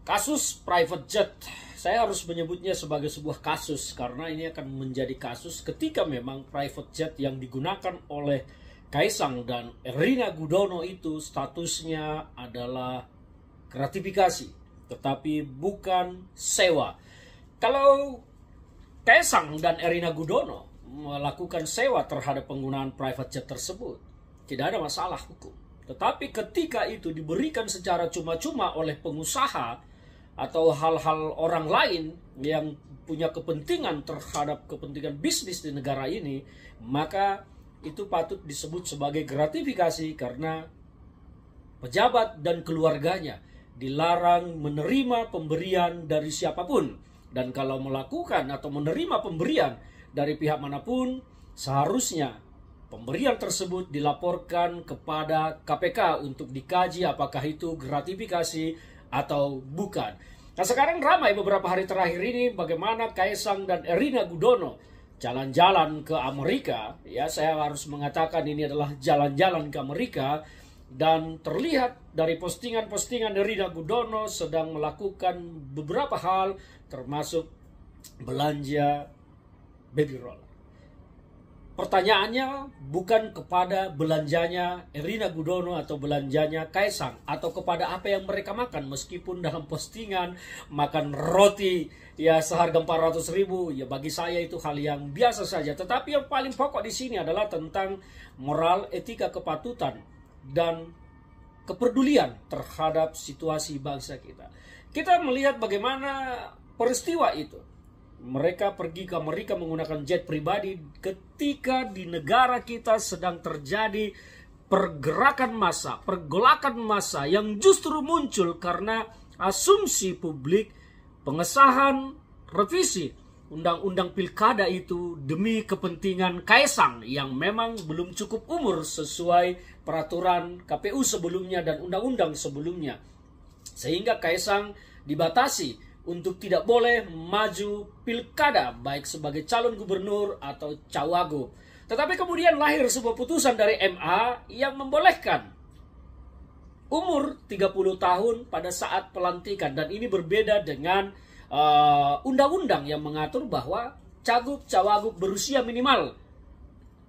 Kasus private jet, saya harus menyebutnya sebagai sebuah kasus karena ini akan menjadi kasus ketika memang private jet yang digunakan oleh Kaesang dan Erina Gudono itu statusnya adalah gratifikasi, tetapi bukan sewa. Kalau Kaesang dan Erina Gudono melakukan sewa terhadap penggunaan private jet tersebut, tidak ada masalah hukum. Tetapi ketika itu diberikan secara cuma-cuma oleh pengusaha atau hal-hal orang lain yang punya kepentingan terhadap kepentingan bisnis di negara ini, maka itu patut disebut sebagai gratifikasi karena pejabat dan keluarganya dilarang menerima pemberian dari siapapun. Dan kalau melakukan atau menerima pemberian dari pihak manapun, seharusnya pemberian tersebut dilaporkan kepada KPK untuk dikaji apakah itu gratifikasi atau bukan. Nah, sekarang ramai beberapa hari terakhir ini bagaimana Kaesang dan Erina Gudono jalan-jalan ke Amerika. Ya, saya harus mengatakan ini adalah jalan-jalan ke Amerika. Dan terlihat dari postingan-postingan Erina Gudono sedang melakukan beberapa hal, termasuk belanja baby roll. Pertanyaannya bukan kepada belanjanya Erina Gudono atau belanjanya Kaesang atau kepada apa yang mereka makan, meskipun dalam postingan makan roti ya seharga 400.000, ya bagi saya itu hal yang biasa saja. Tetapi yang paling pokok di sini adalah tentang moral, etika, kepatutan dan kepedulian terhadap situasi bangsa kita. Kita melihat bagaimana peristiwa itu. Mereka pergi ke Amerika menggunakan jet pribadi ketika di negara kita sedang terjadi pergerakan massa, pergolakan massa yang justru muncul karena asumsi publik pengesahan revisi undang-undang pilkada itu demi kepentingan Kaesang yang memang belum cukup umur sesuai peraturan KPU sebelumnya dan undang-undang sebelumnya. Sehingga Kaesang dibatasi untuk tidak boleh maju pilkada baik sebagai calon gubernur atau cawagup. Tetapi kemudian lahir sebuah putusan dari MA yang membolehkan umur 30 tahun pada saat pelantikan. Dan ini berbeda dengan undang-undang yang mengatur bahwa cagup cawagup berusia minimal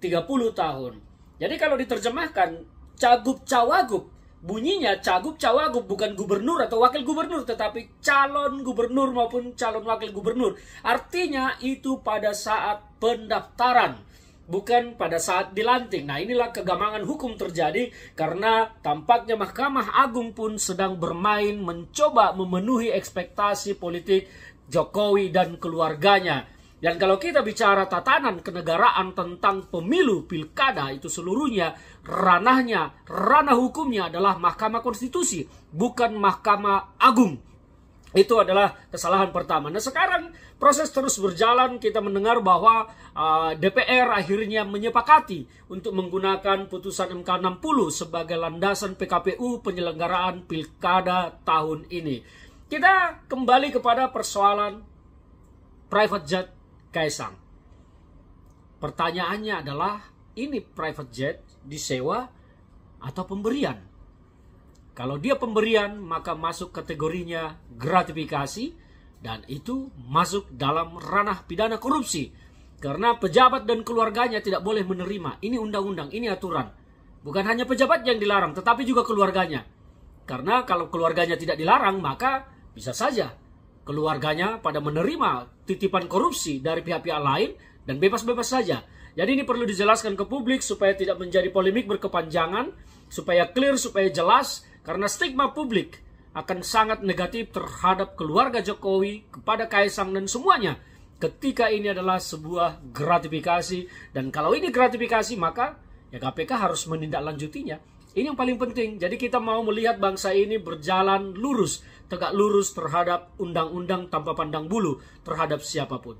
30 tahun. Jadi kalau diterjemahkan cagup cawagup, bunyinya cagup cawagup bukan gubernur atau wakil gubernur, tetapi calon gubernur maupun calon wakil gubernur. Artinya itu pada saat pendaftaran, bukan pada saat dilantik. Nah, inilah kegamangan hukum terjadi karena tampaknya Mahkamah Agung pun sedang bermain mencoba memenuhi ekspektasi politik Jokowi dan keluarganya. Dan kalau kita bicara tatanan kenegaraan tentang pemilu pilkada, itu seluruhnya ranah hukumnya adalah Mahkamah Konstitusi, bukan Mahkamah Agung. Itu adalah kesalahan pertama. Nah, sekarang proses terus berjalan, kita mendengar bahwa DPR akhirnya menyepakati untuk menggunakan putusan MK 60 sebagai landasan PKPU penyelenggaraan pilkada tahun ini. Kita kembali kepada persoalan private jet Kaesang. Pertanyaannya adalah, ini private jet disewa atau pemberian? Kalau dia pemberian, maka masuk kategorinya gratifikasi dan itu masuk dalam ranah pidana korupsi. Karena pejabat dan keluarganya tidak boleh menerima. Ini undang-undang, ini aturan. Bukan hanya pejabat yang dilarang, tetapi juga keluarganya. Karena kalau keluarganya tidak dilarang, maka bisa saja keluarganya pada menerima titipan korupsi dari pihak-pihak lain dan bebas-bebas saja. Jadi ini perlu dijelaskan ke publik supaya tidak menjadi polemik berkepanjangan, supaya clear, supaya jelas, karena stigma publik akan sangat negatif terhadap keluarga Jokowi, kepada Kaesang dan semuanya, ketika ini adalah sebuah gratifikasi. Dan kalau ini gratifikasi, maka ya KPK harus menindaklanjutinya. Ini yang paling penting. Jadi kita mau melihat bangsa ini berjalan lurus, tegak lurus terhadap undang-undang tanpa pandang bulu terhadap siapapun.